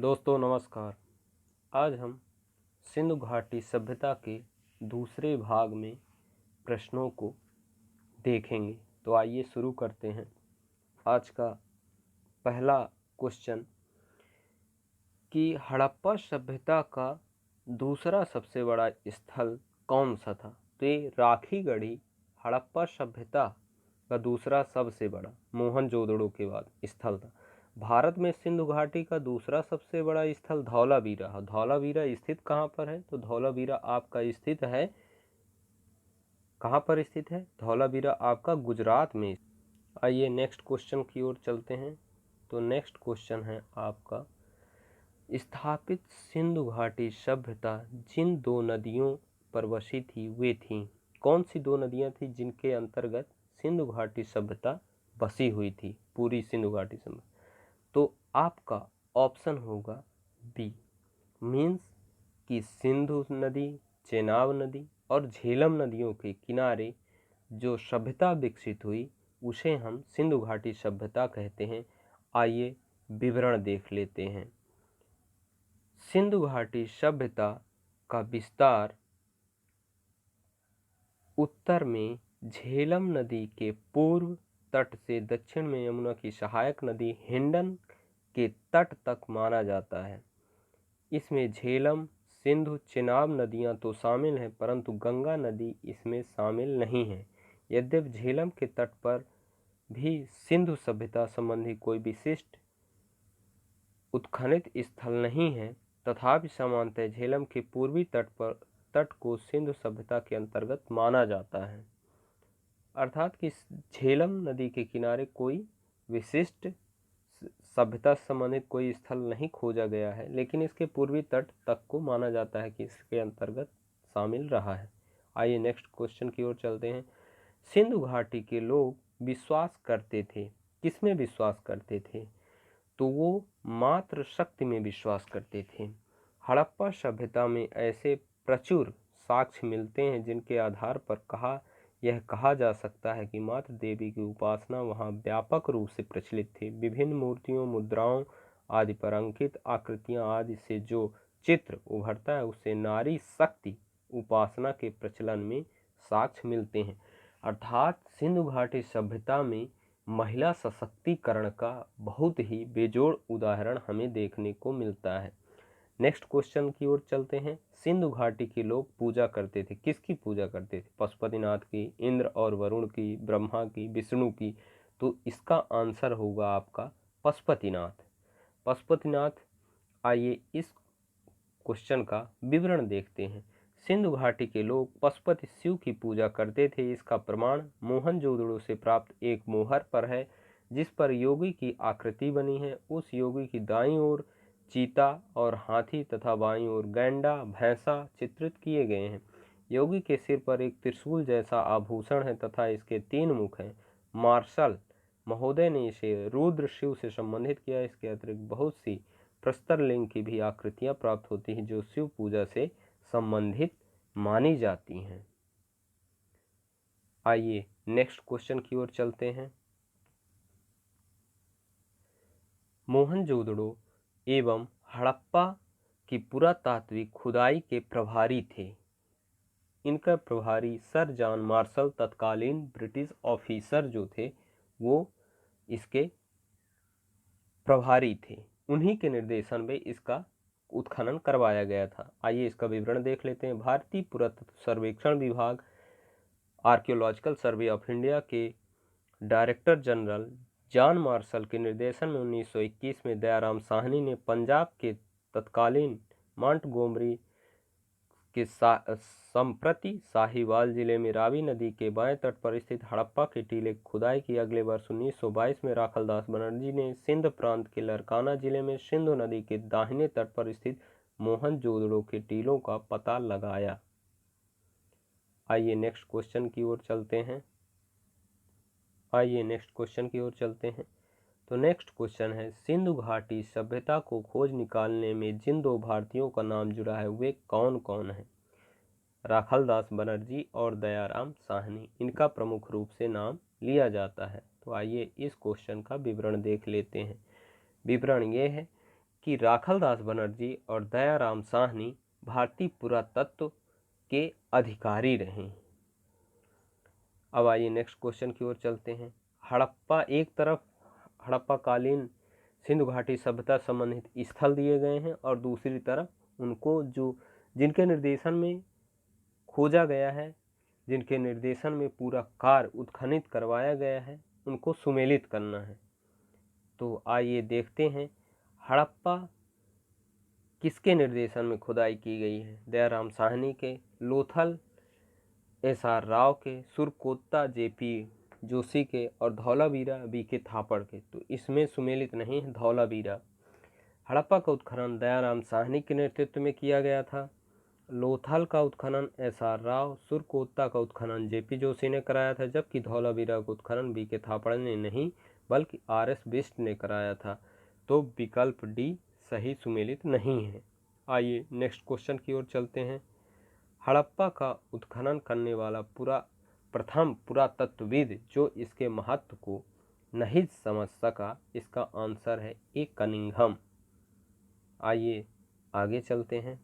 दोस्तों नमस्कार। आज हम सिंधु घाटी सभ्यता के दूसरे भाग में प्रश्नों को देखेंगे। तो आइए शुरू करते हैं। आज का पहला क्वेश्चन कि हड़प्पा सभ्यता का दूसरा सबसे बड़ा स्थल कौन सा था। तो ये राखीगढ़ी हड़प्पा सभ्यता का दूसरा सबसे बड़ा मोहनजोदड़ो के बाद स्थल था। भारत में सिंधु घाटी का दूसरा सबसे बड़ा स्थल धौलावीरा है। धौलावीरा स्थित कहाँ पर है? तो धौलावीरा आपका स्थित है, कहाँ पर स्थित है? धौलावीरा आपका गुजरात में। आइए नेक्स्ट क्वेश्चन की ओर चलते हैं। तो नेक्स्ट क्वेश्चन है आपका, स्थापित सिंधु घाटी सभ्यता जिन दो नदियों पर बसी थी वे थीं। कौन सी दो नदियां थी जिनके अंतर्गत सिंधु घाटी सभ्यता बसी हुई थी, पूरी सिंधु घाटी सभ्यता? तो आपका ऑप्शन होगा बी, मीन्स कि सिंधु नदी, चेनाब नदी और झेलम नदियों के किनारे जो सभ्यता विकसित हुई उसे हम सिंधु घाटी सभ्यता कहते हैं। आइए विवरण देख लेते हैं। सिंधु घाटी सभ्यता का विस्तार उत्तर में झेलम नदी के पूर्व तट से दक्षिण में यमुना की सहायक नदी हिंडन के तट तक माना जाता है। इसमें झेलम, सिंधु, चेनाब नदियां तो शामिल हैं, परंतु गंगा नदी इसमें शामिल नहीं है। यद्यपि झेलम के तट पर भी सिंधु सभ्यता संबंधी कोई विशिष्ट उत्खनित स्थल नहीं है, तथापि सामान्यतः झेलम के पूर्वी तट को सिंधु सभ्यता के अंतर्गत माना जाता है। अर्थात कि झेलम नदी के किनारे कोई विशिष्ट सभ्यता संबंधित कोई स्थल नहीं खोजा गया है, लेकिन इसके पूर्वी तट तक को माना जाता है कि इसके अंतर्गत शामिल रहा है। आइए नेक्स्ट क्वेश्चन की ओर चलते हैं। सिंधु घाटी के लोग विश्वास करते थे, किसमें विश्वास करते थे? तो वो मात्र शक्ति में विश्वास करते थे। हड़प्पा सभ्यता में ऐसे प्रचुर साक्ष्य मिलते हैं जिनके आधार पर यह कहा जा सकता है कि मात्र देवी की उपासना वहां व्यापक रूप से प्रचलित थी। विभिन्न मूर्तियों, मुद्राओं आदि पर अंकित आकृतियां आदि से जो चित्र उभरता है उससे नारी शक्ति उपासना के प्रचलन में साक्ष्य मिलते हैं। अर्थात सिंधु घाटी सभ्यता में महिला सशक्तिकरण का बहुत ही बेजोड़ उदाहरण हमें देखने को मिलता है। नेक्स्ट क्वेश्चन की ओर चलते हैं। सिंधु घाटी के लोग पूजा करते थे, किसकी पूजा करते थे? पशुपतिनाथ की, इंद्र और वरुण की, ब्रह्मा की, विष्णु की। तो इसका आंसर होगा आपका पशुपतिनाथ। पशुपतिनाथ। आइए इस क्वेश्चन का विवरण देखते हैं। सिंधु घाटी के लोग पशुपति शिव की पूजा करते थे। इसका प्रमाण मोहनजोदड़ो से प्राप्त एक मोहर पर है, जिस पर योगी की आकृति बनी है। उस योगी की दाईं ओर चीता और हाथी तथा बाईं ओर गैंडा, भैंसा चित्रित किए गए हैं। योगी के सिर पर एक त्रिशूल जैसा आभूषण है तथा इसके 3 मुख हैं। मार्शल महोदय ने इसे रुद्र शिव से संबंधित किया। इसके अतिरिक्त बहुत सी प्रस्तर लिंग की भी आकृतियां प्राप्त होती हैं जो शिव पूजा से संबंधित मानी जाती हैं। आइए नेक्स्ट क्वेश्चन की ओर चलते हैं। मोहनजोदड़ो एवं हड़प्पा की पुरातात्विक खुदाई के प्रभारी थे। इनका प्रभारी सर जॉन मार्शल, तत्कालीन ब्रिटिश ऑफिसर जो थे वो इसके प्रभारी थे। उन्हीं के निर्देशन में इसका उत्खनन करवाया गया था। आइए इसका विवरण देख लेते हैं। भारतीय पुरातत्व सर्वेक्षण विभाग, आर्कियोलॉजिकल सर्वे ऑफ इंडिया के डायरेक्टर जनरल जॉन मार्शल के निर्देशन में 1921 में दयाराम साहनी ने पंजाब के तत्कालीन मॉन्टगोमरी के संप्रति साहिवाल जिले में रावी नदी के बाएं तट पर स्थित हड़प्पा के टीले की खुदाई की। अगले वर्ष 1922 में राखलदास बनर्जी ने सिंध प्रांत के लरकाना जिले में सिंधु नदी के दाहिने तट पर स्थित मोहनजोदड़ो के टीलों का पता लगाया। आइए नेक्स्ट क्वेश्चन की ओर चलते हैं। तो नेक्स्ट क्वेश्चन है, सिंधु घाटी सभ्यता को खोज निकालने में जिन 2 भारतीयों का नाम जुड़ा है वे कौन कौन है? राखलदास बनर्जी और दयाराम साहनी, इनका प्रमुख रूप से नाम लिया जाता है। तो आइए इस क्वेश्चन का विवरण देख लेते हैं। विवरण ये है कि राखलदास बनर्जी और दयाराम साहनी भारतीय पुरातत्व के अधिकारी रहे। अब आइए नेक्स्ट क्वेश्चन की ओर चलते हैं। हड़प्पा, एक तरफ हड़प्पा कालीन सिंधु घाटी सभ्यता संबंधित स्थल दिए गए हैं और दूसरी तरफ उनको जिनके निर्देशन में खोजा गया है, जिनके निर्देशन में पूरा कार्य उत्खनित करवाया गया है, उनको सुमेलित करना है। तो आइए देखते हैं हड़प्पा किसके निर्देशन में खुदाई की गई है। दयाराम साहनी के, लोथल SR राव के, सुरकोत्ता JP जोशी के और धौलावीरा BK थापड़ के। तो इसमें सुमेलित नहीं है धौलावीरा। हड़प्पा का उत्खनन दयाराम साहनी के नेतृत्व में किया गया था। लोथल का उत्खनन SR राव, सुरकोत्ता का उत्खनन JP जोशी ने कराया था, जबकि धौलावीरा का उत्खनन BK थापड़ ने नहीं बल्कि RS बिष्ट ने कराया था। तो विकल्प D सही सुमेलित नहीं है। आइए नेक्स्ट क्वेश्चन की ओर चलते हैं। हड़प्पा का उत्खनन करने वाला प्रथम पुरातत्वविद जो इसके महत्व को नहीं समझ सका, इसका आंसर है A कनिंघम। आइए आगे चलते हैं।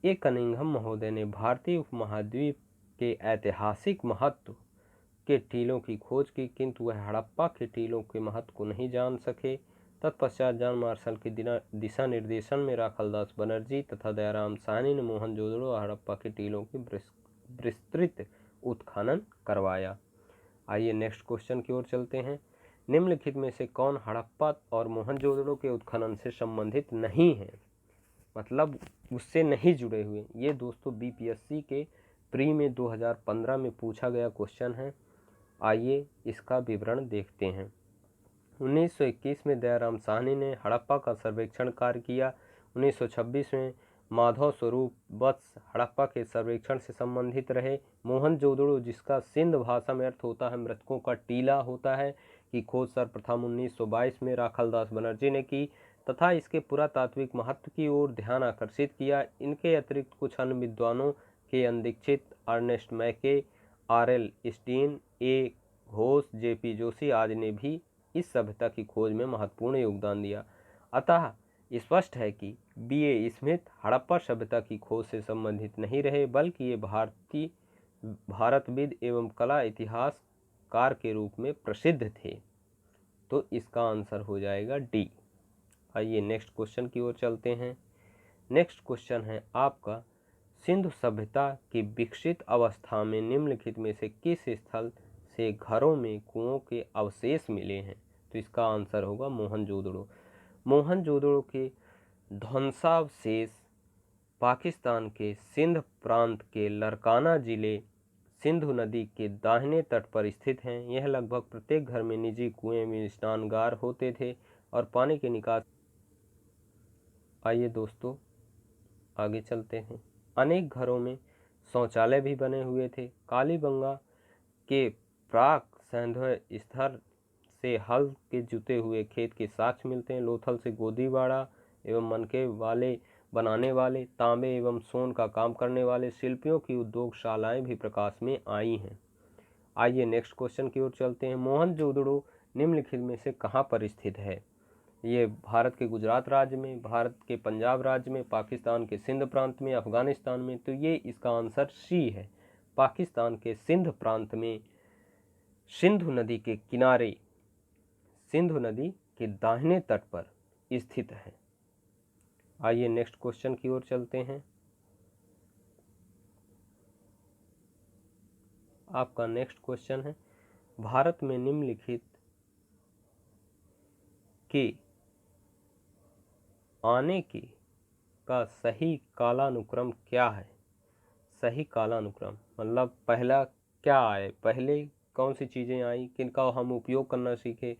A कनिंघम महोदय ने भारतीय उपमहाद्वीप के ऐतिहासिक महत्व के टीलों की खोज की, किंतु वह हड़प्पा के टीलों के महत्व को नहीं जान सके। तत्पश्चात जॉन मार्शल के दिशा निर्देशन में राखलदास बनर्जी तथा दयाराम साहनी ने मोहनजोदड़ो और हड़प्पा के टीलों की विस्तृत उत्खनन करवाया। आइए नेक्स्ट क्वेश्चन की ओर चलते हैं। निम्नलिखित में से कौन हड़प्पा और मोहनजोदड़ो के उत्खनन से संबंधित नहीं है, मतलब उससे नहीं जुड़े हुए। ये दोस्तों BPSC के प्री में 2015 में पूछा गया क्वेश्चन है। आइए इसका विवरण देखते हैं। 1921 में दयाराम साहनी ने हड़प्पा का सर्वेक्षण कार्य किया। 1926 में माधव स्वरूप वत्स हड़प्पा के सर्वेक्षण से संबंधित रहे। मोहनजोदड़ो, जिसका सिंध भाषा में अर्थ होता है मृतकों का टीला होता है, की खोज सर्वप्रथम 1922 में राखलदास बनर्जी ने की तथा इसके पुरातात्विक महत्व की ओर ध्यान आकर्षित किया। इनके अतिरिक्त कुछ अन्य विद्वानों के Dikshit, Ernest Mackay, RL Stein, A Ghosh, JP Joshi आदि ने भी इस सभ्यता की खोज में महत्वपूर्ण योगदान दिया। अतः स्पष्ट है कि BA स्मिथ हड़प्पा सभ्यता की खोज से संबंधित नहीं रहे, बल्कि ये भारतविद एवं कला इतिहासकार के रूप में प्रसिद्ध थे। तो इसका आंसर हो जाएगा D। आइए नेक्स्ट क्वेश्चन की ओर चलते हैं। नेक्स्ट क्वेश्चन है आपका, सिंधु सभ्यता की विकसित अवस्था में निम्नलिखित में से किस स्थल से घरों में कुओं के अवशेष मिले हैं। तो इसका आंसर होगा मोहनजोदड़ो। मोहनजोदड़ो के ध्वंसावशेष पाकिस्तान के सिंध प्रांत के लरकाना जिले सिंधु नदी के दाहिने तट पर स्थित हैं। यह लगभग प्रत्येक घर में निजी कुएं में स्नानगार होते थे और पानी के निकास। आइए दोस्तों आगे चलते हैं। अनेक घरों में शौचालय भी बने हुए थे। कालीबंगा के प्राक सैंधव स्तर से हल के जुते हुए खेत के साक्ष्य मिलते हैं। लोथल से गोदीबाड़ा एवं मनके वाले बनाने वाले, तांबे एवं सोन का काम करने वाले शिल्पियों की उद्योगशालाएं भी प्रकाश में आई हैं। आइए नेक्स्ट क्वेश्चन की ओर चलते हैं। मोहनजोदड़ो निम्नलिखित में से कहाँ पर स्थित है। ये भारत के गुजरात राज्य में, भारत के पंजाब राज्य में, पाकिस्तान के सिंध प्रांत में, अफगानिस्तान में। तो ये इसका आंसर C है। पाकिस्तान के सिंध प्रांत में सिंधु नदी के किनारे, सिंधु नदी के दाहिने तट पर स्थित है। आइए नेक्स्ट क्वेश्चन की ओर चलते हैं। आपका नेक्स्ट क्वेश्चन है, भारत में निम्नलिखित के आने के का सही कालानुक्रम क्या है। सही कालानुक्रम मतलब पहला क्या आए, पहले कौन सी चीज़ें आई, किनका हम उपयोग करना सीखे।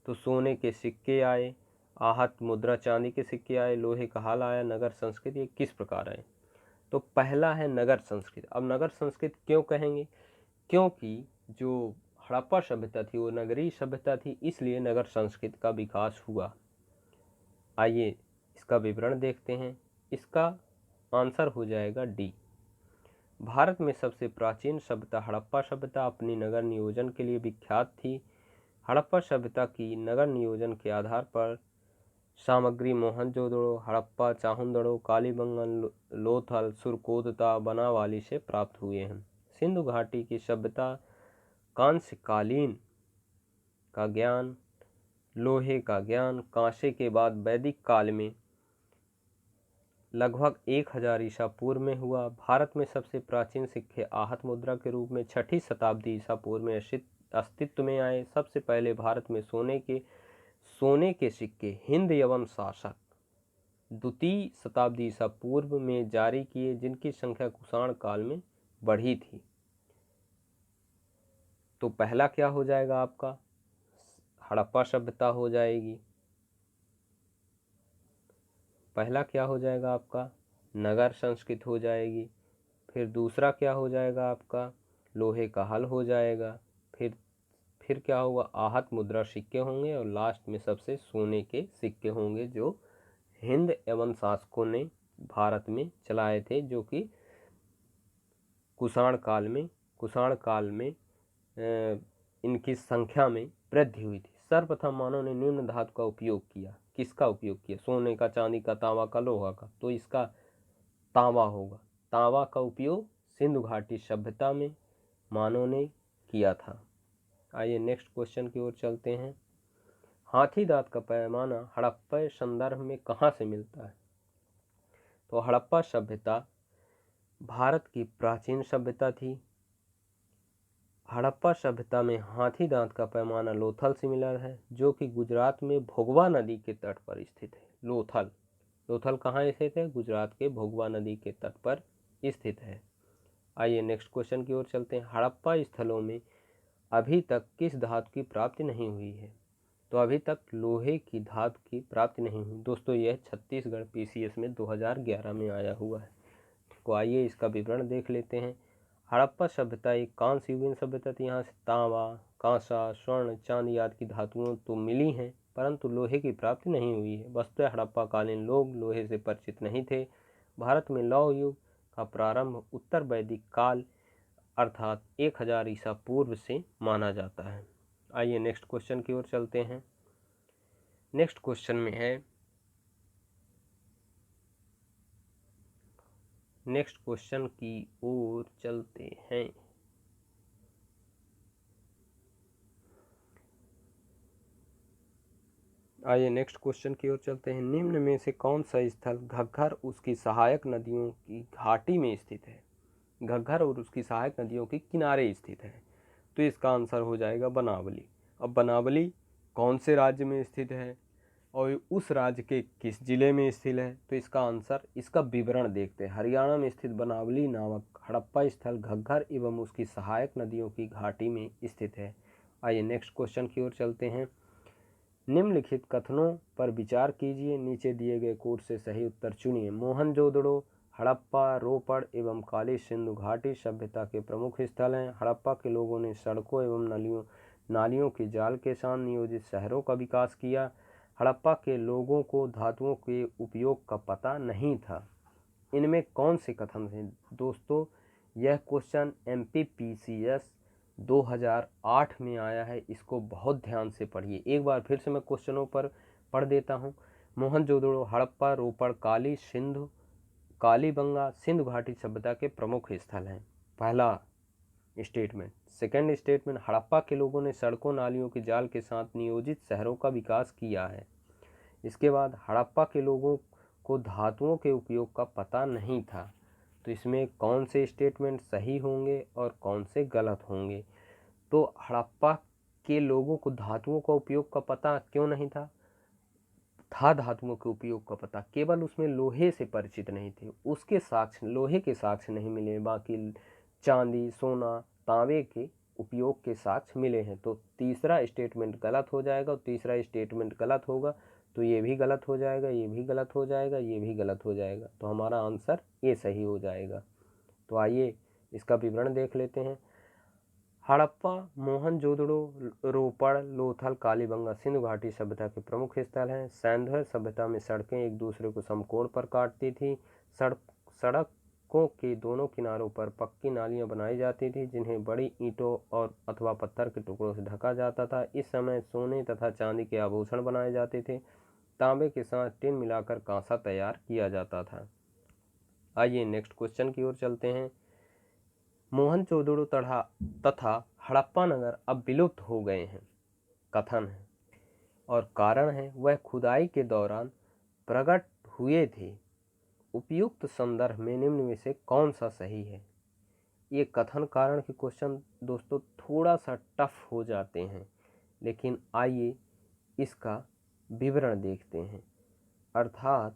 तो सोने के सिक्के आए, आहत मुद्रा चांदी के सिक्के आए, लोहे का हाल आया, नगर संस्कृति, ये किस प्रकार आए। तो पहला है नगर संस्कृति। अब नगर संस्कृति क्यों कहेंगे, क्योंकि जो हड़प्पा सभ्यता थी वो नगरीय सभ्यता थी, इसलिए नगर संस्कृति का विकास हुआ। आइए इसका विवरण देखते हैं। इसका आंसर हो जाएगा D। भारत में सबसे प्राचीन सभ्यता हड़प्पा सभ्यता अपनी नगर नियोजन के लिए विख्यात थी। हड़प्पा सभ्यता की नगर नियोजन के आधार पर सामग्री मोहनजोदड़ो, हड़प्पा, चाहुंदड़ो, कालीबंगन, लोथल, सुरकोतता, बनावाली से प्राप्त हुए हैं। सिंधु घाटी की सभ्यता कांस्य कालीन का ज्ञान, लोहे का ज्ञान, कांसे के बाद वैदिक काल में लगभग 1000 ईसा पूर्व में हुआ। भारत में सबसे प्राचीन सिक्के आहत मुद्रा के रूप में 6ठी शताब्दी ईसा पूर्व में अस्तित्व में आए। सबसे पहले भारत में सोने के सिक्के हिंद एवं शासक द्वितीय शताब्दी ईसा पूर्व में जारी किए, जिनकी संख्या कुषाण काल में बढ़ी थी। तो पहला क्या हो जाएगा आपका? हड़प्पा सभ्यता हो जाएगी। पहला क्या हो जाएगा आपका? नगर संस्कृत हो जाएगी। फिर दूसरा क्या हो जाएगा आपका? लोहे का हल हो जाएगा। फिर क्या होगा? आहत मुद्रा सिक्के होंगे और लास्ट में सबसे सोने के सिक्के होंगे, जो हिंद एवं शासकों ने भारत में चलाए थे, जो कि कुषाण काल में इनकी संख्या में वृद्धि हुई थी। सर्वप्रथम मानव ने निम्न धातु का उपयोग किया। किसका उपयोग किया? सोने का, चांदी का, तांबा का, लोहा का। तो इसका तांबा होगा। तांबा का उपयोग सिंधु घाटी सभ्यता में मानव ने किया था। आइए नेक्स्ट क्वेश्चन की ओर चलते हैं। हाथी दांत का पैमाना हड़प्पा संदर्भ में कहाँ से मिलता है? तो हड़प्पा सभ्यता भारत की प्राचीन सभ्यता थी। हड़प्पा सभ्यता में हाथी दांत का पैमाना लोथल से मिला है, जो कि गुजरात में भोगवा नदी के तट पर स्थित है। लोथल कहाँ स्थित है? गुजरात के भोगवा नदी के तट पर स्थित है। आइए नेक्स्ट क्वेश्चन की ओर चलते हैं। हड़प्पा स्थलों में अभी तक किस धातु की प्राप्ति नहीं हुई है? तो अभी तक लोहे की धातु की प्राप्ति नहीं हुई। दोस्तों, यह छत्तीसगढ़ PCS में 2011 में आया हुआ है। तो आइए इसका विवरण देख लेते हैं। हड़प्पा सभ्यता एक कांस्य युगीन सभ्यता थी। यहाँ से तांबा, कांसा, स्वर्ण, चांदी आदि की धातुओं तो मिली हैं, परंतु लोहे की प्राप्ति नहीं हुई है। वस्तुतः हड़प्पा कालीन लोग लोहे से परिचित नहीं थे। भारत में लौह युग का प्रारंभ उत्तर वैदिक काल अर्थात 1000 ईसा पूर्व से माना जाता है। आइए नेक्स्ट क्वेश्चन की ओर चलते हैं। नेक्स्ट क्वेश्चन में है, नेक्स्ट क्वेश्चन की ओर चलते हैं। आइए नेक्स्ट क्वेश्चन की ओर चलते हैं। निम्न में से कौन सा स्थल घग्गर उसकी सहायक नदियों की घाटी में स्थित है? घग्गर और उसकी सहायक नदियों के किनारे स्थित है। तो इसका आंसर हो जाएगा बनावली। अब बनावली कौन से राज्य में स्थित है और उस राज्य के किस जिले में स्थित है? तो इसका आंसर, इसका विवरण देखते हैं। हरियाणा में स्थित बनावली नामक हड़प्पा स्थल घग्गर एवं उसकी सहायक नदियों की घाटी में स्थित है। आइए नेक्स्ट क्वेश्चन की ओर चलते हैं। निम्नलिखित कथनों पर विचार कीजिए, नीचे दिए गए कोड से सही उत्तर चुनिए। मोहनजोदड़ो, हड़प्पा, रोपड़ एवं काली सिंधु घाटी सभ्यता के प्रमुख स्थल हैं। हड़प्पा के लोगों ने सड़कों एवं नालियों के जाल के साथ नियोजित शहरों का विकास किया। हड़प्पा के लोगों को धातुओं के उपयोग का पता नहीं था। इनमें कौन से कथन थे? दोस्तों, यह क्वेश्चन MPPCS 2008 में आया है। इसको बहुत ध्यान से पढ़िए। एक बार फिर से मैं क्वेश्चनों पर पढ़ देता हूँ। मोहनजोदड़ो, हड़प्पा, रोपड़, कालीबंगा सिंधु घाटी सभ्यता के प्रमुख स्थल हैं। पहला स्टेटमेंट। सेकंड स्टेटमेंट, हड़प्पा के लोगों ने सड़कों, नालियों के जाल के साथ नियोजित शहरों का विकास किया है। इसके बाद हड़प्पा के लोगों को धातुओं के उपयोग का पता नहीं था। तो इसमें कौन से स्टेटमेंट सही होंगे और कौन से गलत होंगे? तो हड़प्पा के लोगों को धातुओं का उपयोग का पता क्यों नहीं था? धातुओं के उपयोग का पता, केवल उसमें लोहे से परिचित नहीं थे। उसके साक्ष्य, लोहे के साक्ष्य नहीं मिले, बाकी चांदी, सोना, तांबे के उपयोग के साक्ष्य मिले हैं। तो तीसरा स्टेटमेंट गलत हो जाएगा और तीसरा स्टेटमेंट गलत होगा तो ये भी गलत हो जाएगा, ये भी गलत हो जाएगा, ये भी गलत हो जाएगा। तो हमारा आंसर ये सही हो जाएगा। तो आइए इसका विवरण देख लेते हैं। हड़प्पा, मोहनजोदड़ो, रोपड़, लोथल, कालीबंगा सिंधु घाटी सभ्यता के प्रमुख स्थल हैं। सैंधव सभ्यता में सड़कें एक दूसरे को समकोण पर काटती थी। सड़कों के दोनों किनारों पर पक्की नालियां बनाई जाती थी, जिन्हें बड़ी ईंटों और अथवा पत्थर के टुकड़ों से ढका जाता था। इस समय सोने तथा चांदी के आभूषण बनाए जाते थे। तांबे के साथ टिन मिलाकर कांसा तैयार किया जाता था। आइए नेक्स्ट क्वेश्चन की ओर चलते हैं। मोहनजोदड़ो तथा हड़प्पा नगर अब विलुप्त हो गए हैं। कथन है और कारण है वह खुदाई के दौरान प्रकट हुए थे। उपयुक्त संदर्भ में निम्न में से कौन सा सही है? ये कथन कारण के क्वेश्चन दोस्तों थोड़ा सा टफ हो जाते हैं, लेकिन आइए इसका विवरण देखते हैं। अर्थात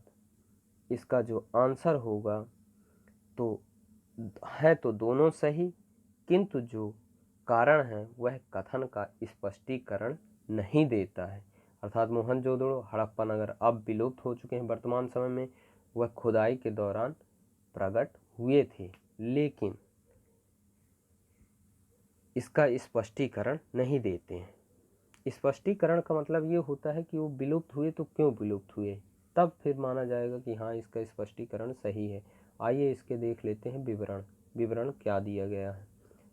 इसका जो आंसर होगा तो दोनों सही, किंतु जो कारण है वह कथन का स्पष्टीकरण नहीं देता है। अर्थात मोहनजोदड़ो हड़प्पा नगर अब विलुप्त हो चुके हैं वर्तमान समय में, वह खुदाई के दौरान प्रकट हुए थे, लेकिन इसका स्पष्टीकरण नहीं देते हैं। स्पष्टीकरण का मतलब ये होता है कि वो विलुप्त हुए तो क्यों विलुप्त हुए, तब फिर माना जाएगा कि हाँ इसका स्पष्टीकरण सही है। आइए इसके देख लेते हैं विवरण क्या दिया गया है।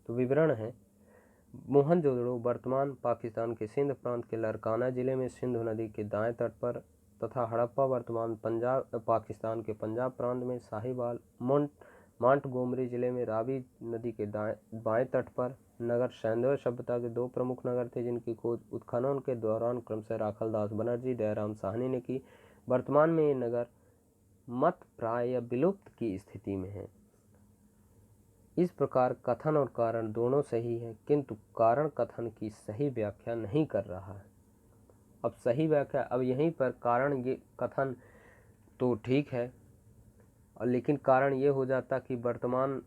तो विवरण है मोहनजोदड़ो वर्तमान पाकिस्तान के सिंध प्रांत के लरकाना जिले में सिंधु नदी के दाएं तट पर तथा हड़प्पा वर्तमान पाकिस्तान के पंजाब प्रांत में साहिवाल मांटगोमरी जिले में रावी नदी के बाएं तट पर। नगर सैंधव सभ्यता के दो प्रमुख नगर थे जिनकी खोज उत्खनन के दौरान क्रमशः राखलदास बनर्जी दयाराम साहनी ने की। वर्तमान में ये नगर मत प्राय या विलुप्त की स्थिति में है। इस प्रकार कथन और कारण दोनों सही है, किंतु कारण कथन की सही व्याख्या नहीं कर रहा है। अब सही व्याख्या, अब यहीं पर कारण ये कथन तो ठीक है, और लेकिन कारण ये हो जाता कि वर्तमान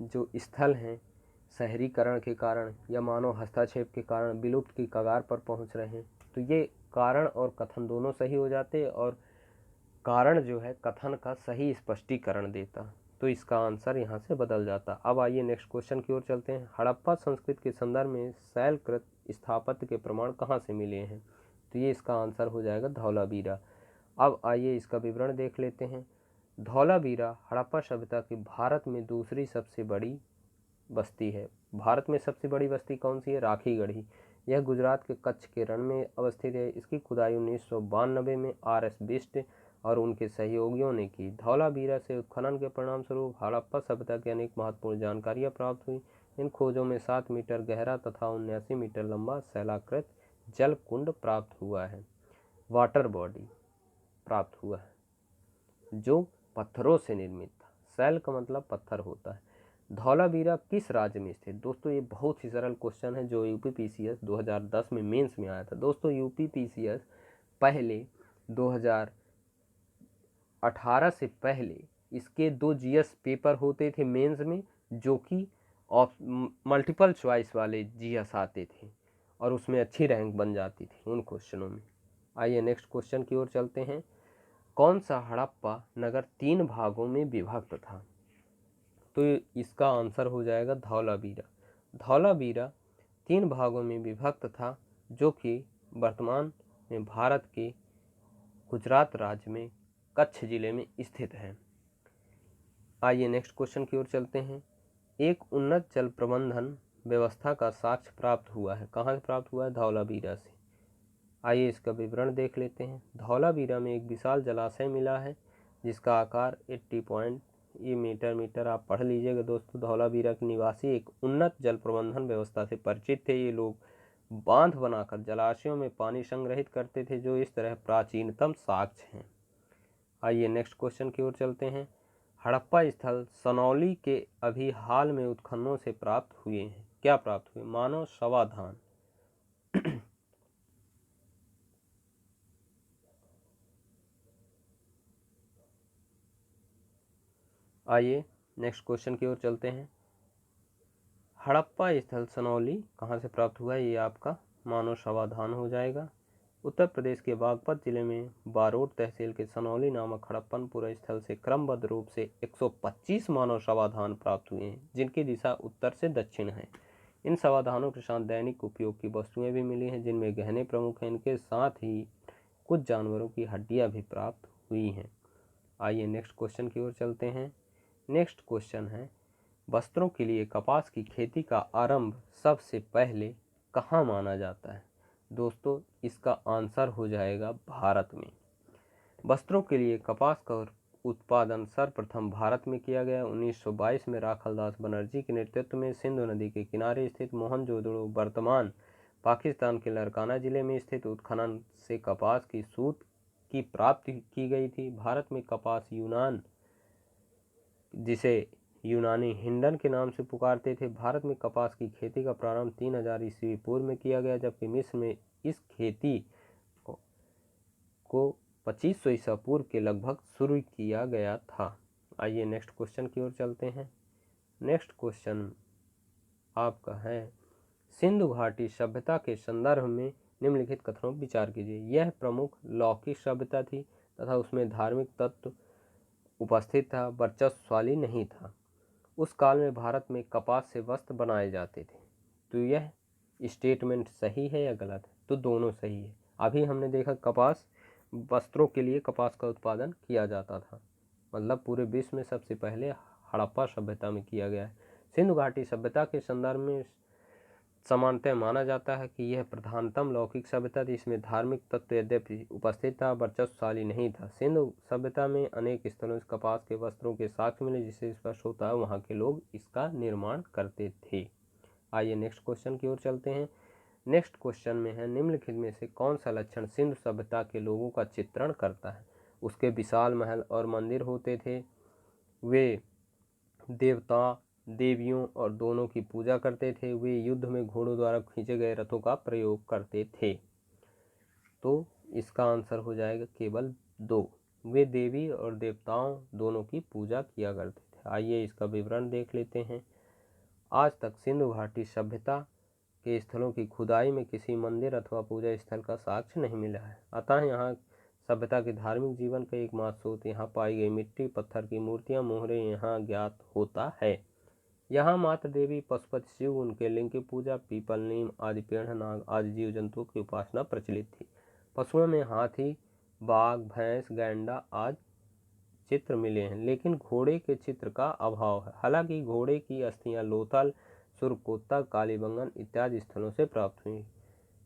जो स्थल हैं शहरीकरण के कारण या मानव हस्तक्षेप के कारण विलुप्त की कगार पर पहुंच रहे हैं, तो ये कारण और कथन दोनों सही हो जाते और कारण जो है कथन का सही स्पष्टीकरण देता, तो इसका आंसर यहाँ से बदल जाता। अब आइए नेक्स्ट क्वेश्चन की ओर चलते हैं। हड़प्पा संस्कृति के संदर्भ में शैलकृत स्थापत्य के प्रमाण कहाँ से मिले हैं? तो ये इसका आंसर हो जाएगा धौलावीरा। अब आइए इसका विवरण देख लेते हैं। धौलावीरा हड़प्पा सभ्यता की भारत में दूसरी सबसे बड़ी बस्ती है। भारत में सबसे बड़ी बस्ती कौन सी है? राखीगढ़ी। यह गुजरात के कच्छ के रण में अवस्थित है। इसकी खुदाई 1992 में RS बिष्ट और उनके सहयोगियों ने की। धौलावीरा से उत्खनन के परिणाम स्वरूप हड़प्पा सभ्यता की अनेक महत्वपूर्ण जानकारियां प्राप्त हुई। इन खोजों में 7 मीटर गहरा तथा 79 मीटर लंबा शैलाकृत जल कुंड प्राप्त हुआ है, वाटर बॉडी प्राप्त हुआ है, जो पत्थरों से निर्मित था। शैल का मतलब पत्थर होता है। धौलावीरा किस राज्य में स्थित? दोस्तों ये बहुत ही सरल क्वेश्चन है जो UPPCS 2010 में मेंस में आया था। दोस्तों UPPCS पहले 2018 से पहले इसके 2 GS पेपर होते थे मेंस में, जो कि मल्टीपल चॉइस वाले GS आते थे और उसमें अच्छी रैंक बन जाती थी उन क्वेश्चनों में। आइए नेक्स्ट क्वेश्चन की ओर चलते हैं। कौन सा हड़प्पा नगर 3 भागों में विभक्त था? तो इसका आंसर हो जाएगा धौलावीरा। धौलावीरा 3 भागों में विभक्त था, जो कि वर्तमान में भारत के गुजरात राज्य में कच्छ जिले में स्थित है। आइए नेक्स्ट क्वेश्चन की ओर चलते हैं। एक उन्नत जल प्रबंधन व्यवस्था का साक्ष्य प्राप्त हुआ है। कहाँ से प्राप्त हुआ है? धौलावीरा से। आइए इसका विवरण देख लेते हैं। धौलावीरा में एक विशाल जलाशय मिला है जिसका आकार 80 मीटर आप पढ़ लीजिएगा दोस्तों। धौलावीरा के निवासी एक उन्नत जल प्रबंधन व्यवस्था से परिचित थे। ये लोग बांध बनाकर जलाशयों में पानी संग्रहित करते थे, जो इस तरह प्राचीनतम साक्ष्य हैं। आइए नेक्स्ट क्वेश्चन की ओर चलते हैं। हड़प्पा स्थल सनौली के अभी हाल में उत्खननों से प्राप्त हुए हैं। क्या प्राप्त हुए? मानव शवाधान। आइए नेक्स्ट क्वेश्चन की ओर चलते हैं। हड़प्पा स्थल सनौली कहाँ से प्राप्त हुआ है? ये आपका मानव शवाधान हो जाएगा। उत्तर प्रदेश के बागपत जिले में बारोट तहसील के सनौली नामक हड़प्पनपुर स्थल से क्रमबद्ध रूप से 125 मानव शवाधान प्राप्त हुए हैं, जिनकी दिशा उत्तर से दक्षिण है। इन शवाधानों के साथ दैनिक उपयोग की वस्तुएं भी मिली हैं, जिनमें गहने प्रमुख हैं। इनके साथ ही कुछ जानवरों की हड्डियां भी प्राप्त हुई हैं। आइए नेक्स्ट क्वेश्चन की ओर चलते हैं। नेक्स्ट क्वेश्चन है, वस्त्रों के लिए कपास की खेती का आरंभ सबसे पहले कहाँ माना जाता है? दोस्तों इसका आंसर हो जाएगा भारत में। वस्त्रों के लिए कपास का उत्पादन सर्वप्रथम भारत में किया गया। 1922 में राखालदास बनर्जी के नेतृत्व में सिंधु नदी के किनारे स्थित मोहनजोदड़ो वर्तमान पाकिस्तान के लरकाना जिले में स्थित उत्खनन से कपास की सूत की प्राप्ति की गई थी। भारत में कपास यूनान, जिसे यूनानी हिंडन के नाम से पुकारते थे, भारत में कपास की खेती का प्रारंभ 3000 ईस्वी पूर्व में किया गया, जबकि मिस्र में इस खेती को 2500 ईसा पूर्व के लगभग शुरू किया गया था। आइए नेक्स्ट क्वेश्चन की ओर चलते हैं। नेक्स्ट क्वेश्चन आपका है, सिंधु घाटी सभ्यता के संदर्भ में निम्नलिखित कथनों पर विचार कीजिए। यह प्रमुख लौकिक सभ्यता थी तथा उसमें धार्मिक तत्व उपस्थित था, वर्चस्वशाली नहीं था। उस काल में भारत में कपास से वस्त्र बनाए जाते थे। तो यह स्टेटमेंट सही है या गलत है? तो दोनों सही है। अभी हमने देखा कपास, वस्त्रों के लिए कपास का उत्पादन किया जाता था, मतलब पूरे विश्व में सबसे पहले हड़प्पा सभ्यता में किया गया है। सिंधु घाटी सभ्यता के संदर्भ में सामान्यतः माना जाता है कि यह प्रधानतम लौकिक सभ्यता थी। इसमें धार्मिक तत्व यद्यपि उपस्थित था, वर्चस्वशाली नहीं था। सिंधु सभ्यता में अनेक स्थलों से कपास के वस्त्रों के साक्ष्य मिले, जिससे स्पष्ट होता है वहाँ के लोग इसका निर्माण करते थे। आइए नेक्स्ट क्वेश्चन की ओर चलते हैं। नेक्स्ट क्वेश्चन में है, निम्नलिखित में से कौन सा लक्षण सिंधु सभ्यता के लोगों का चित्रण करता है? उसके विशाल महल और मंदिर होते थे, वे देवता देवियों और दोनों की पूजा करते थे, वे युद्ध में घोड़ों द्वारा खींचे गए रथों का प्रयोग करते थे। तो इसका आंसर हो जाएगा केवल 2, वे देवी और देवताओं दोनों की पूजा किया करते थे। आइए इसका विवरण देख लेते हैं। आज तक सिंधु घाटी सभ्यता के स्थलों की खुदाई में किसी मंदिर अथवा पूजा स्थल का साक्ष्य नहीं मिला है, अतः यहाँ सभ्यता के धार्मिक जीवन का एकमात्र स्रोत यहाँ पाई गई मिट्टी पत्थर की मूर्तियाँ मोहरे यहाँ ज्ञात होता है। यहाँ मात्र देवी पशुपति शिव, उनके लिंग की पूजा, पीपल नीम आदि पेड़ नाग आदि जीव जंतुओं की उपासना प्रचलित थी। पशुओं में हाथी बाघ भैंस गैंडा आदि चित्र मिले हैं, लेकिन घोड़े के चित्र का अभाव है। हालांकि घोड़े की अस्थियां लोथल सुरकोत्ता कालीबंगन इत्यादि स्थलों से प्राप्त हुई,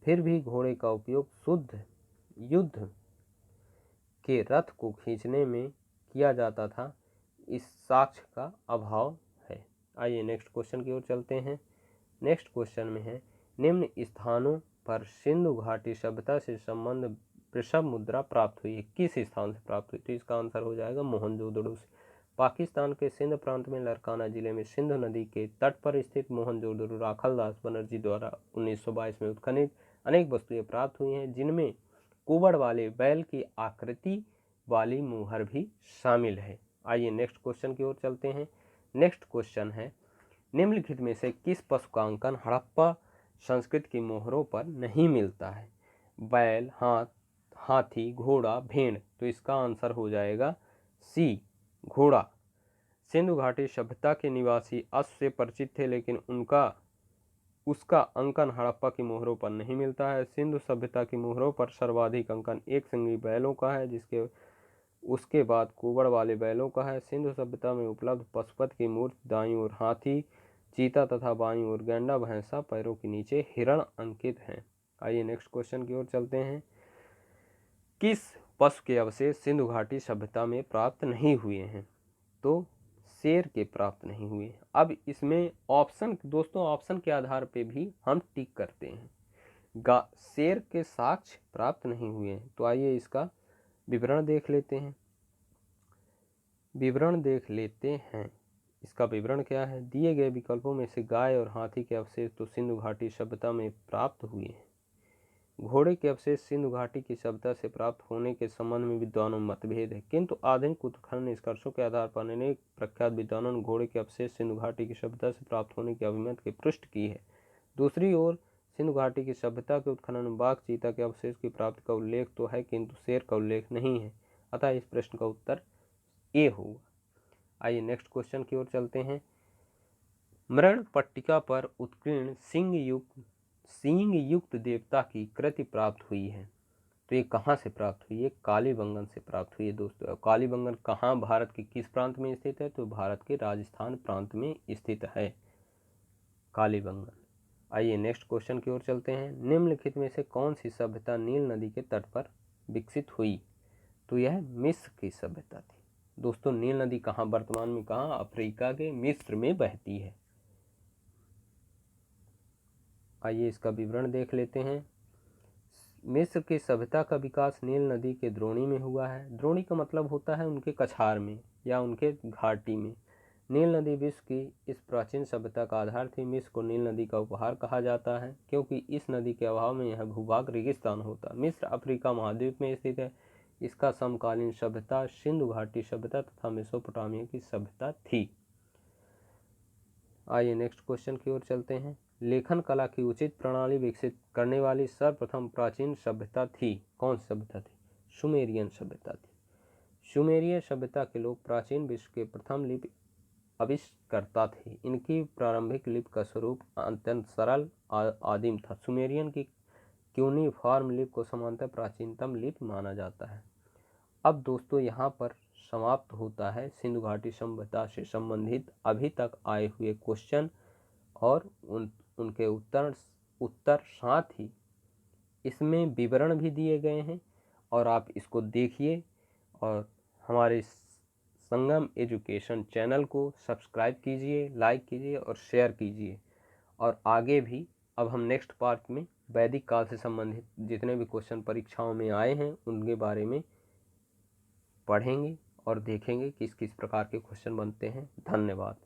फिर भी घोड़े का उपयोग शुद्ध युद्ध के रथ को खींचने में किया जाता था, इस साक्ष्य का अभाव है। आइए नेक्स्ट क्वेश्चन की ओर चलते हैं। नेक्स्ट क्वेश्चन में है, निम्न स्थानों पर सिंधु घाटी सभ्यता से संबंध वृषभ मुद्रा प्राप्त हुई है, किस स्थान से प्राप्त हुई? तो इसका आंसर हो जाएगा मोहनजोदड़ो से। पाकिस्तान के सिंध प्रांत में लरकाना जिले में सिंधु नदी के तट पर स्थित मोहनजोदड़ो राखालदास बनर्जी द्वारा 1922 में उत्खनित अनेक वस्तुएं प्राप्त हुई हैं, जिनमें कुबड़ वाले बैल की आकृति वाली मुहर भी शामिल है। आइए नेक्स्ट क्वेश्चन की ओर चलते हैं। नेक्स्ट क्वेश्चन है, निम्नलिखित में से किस पशु का अंकन हड़प्पा संस्कृति की मोहरों पर नहीं मिलता है? बैल, हाथी, घोड़ा, भेड़। तो इसका आंसर हो जाएगा सी, घोड़ा। सिंधु घाटी सभ्यता के निवासी अश्व से परिचित थे, लेकिन उसका अंकन हड़प्पा की मोहरों पर नहीं मिलता है। सिंधु सभ्यता की मोहरों पर सर्वाधिक अंकन एक सिंगी बैलों का है, उसके बाद कुबड़ वाले बैलों का है। सिंधु सभ्यता में उपलब्ध पशुपति की मूर्ति दाईं ओर हाथी चीता तथा बाईं ओर गैंडा भैंसा, पैरों के नीचे हिरण अंकित हैं। आइए नेक्स्ट क्वेश्चन की ओर चलते हैं। किस पशु के अवशेष सिंधु घाटी सभ्यता में प्राप्त नहीं हुए हैं? तो शेर के प्राप्त नहीं हुए। अब इसमें ऑप्शन, दोस्तों ऑप्शन के आधार पे भी हम टिक करते हैं। शेर के साक्ष्य प्राप्त नहीं हुए हैं, तो आइए इसका विवरण देख लेते हैं। इसका विवरण क्या है? दिए गए विकल्पों में से गाय और हाथी के अवशेष तो सिंधु घाटी सभ्यता में प्राप्त हुए हैं। घोड़े के अवशेष सिंधु घाटी की सभ्यता से प्राप्त होने के संबंध में विद्वानों में मतभेद है, किंतु आधुनिक उत्खनन निष्कर्षों के आधार पर अनेक प्रख्यात विद्वानों ने घोड़े के अवशेष सिंधु घाटी की सभ्यता से प्राप्त होने की अभिमत की पुष्टि की है। दूसरी ओर सिंधु घाटी की सभ्यता के उत्खनन में बाघ चीता के अवशेष की प्राप्ति का उल्लेख तो है, किंतु शेर का उल्लेख नहीं है, अतः इस प्रश्न का उत्तर ए होगा। आइए नेक्स्ट क्वेश्चन की ओर चलते हैं। मृण पट्टिका पर उत्कीर्ण सींग युक्त देवता की कृति प्राप्त हुई है, तो ये कहाँ से प्राप्त हुई है? कालीबंगन से प्राप्त हुई है दोस्तों। कालीबंगन कहाँ, भारत के किस प्रांत में स्थित है? तो भारत के राजस्थान प्रांत में स्थित है कालीबंगन। आइए नेक्स्ट क्वेश्चन की ओर चलते हैं। निम्नलिखित में से कौन सी सभ्यता नील नदी के तट पर विकसित हुई? तो यह मिस्र की सभ्यता थी। दोस्तों नील नदी कहाँ वर्तमान में कहाँ? अफ्रीका के मिस्र में बहती है। आइए इसका विवरण देख लेते हैं। मिस्र की सभ्यता का विकास नील नदी के द्रोणी में हुआ है। द्रोणी का मतलब होता है उनके कछार में या उनके घाटी में। नील नदी विश्व की इस प्राचीन सभ्यता का आधार थी। मिस्र को नील नदी का उपहार कहा जाता है क्योंकि इस नदी के अभाव में यह भूभाग रेगिस्तान होता। मिस्र अफ्रीका महाद्वीप में स्थित है। इसका समकालीन सभ्यता सिंधु घाटी सभ्यता तथा मेसोपोटामिया की सभ्यता थी। आइए नेक्स्ट क्वेश्चन की ओर चलते हैं। लेखन कला की उचित प्रणाली विकसित करने वाली सर्वप्रथम प्राचीन सभ्यता थी। कौन सी सभ्यता थी? सुमेरियन सभ्यता थी। सुमेरिय सभ्यता के लोग प्राचीन विश्व के प्रथम लिपि आविष्कर्ता थे। इनकी प्रारंभिक लिपि का स्वरूप अत्यंत सरल आदिम था। सुमेरियन की क्यूनिफॉर्म लिपि को सामान्यतः प्राचीनतम लिपि माना जाता है। अब दोस्तों यहाँ पर समाप्त होता है सिंधु घाटी सभ्यता से संबंधित अभी तक आए हुए क्वेश्चन और उनके उत्तर साथ ही इसमें विवरण भी दिए गए हैं और आप इसको देखिए और हमारे संगम एजुकेशन चैनल को सब्सक्राइब कीजिए, लाइक कीजिए और शेयर कीजिए। और आगे भी अब हम नेक्स्ट पार्ट में वैदिक काल से संबंधित जितने भी क्वेश्चन परीक्षाओं में आए हैं उनके बारे में पढ़ेंगे और देखेंगे किस किस प्रकार के क्वेश्चन बनते हैं। धन्यवाद।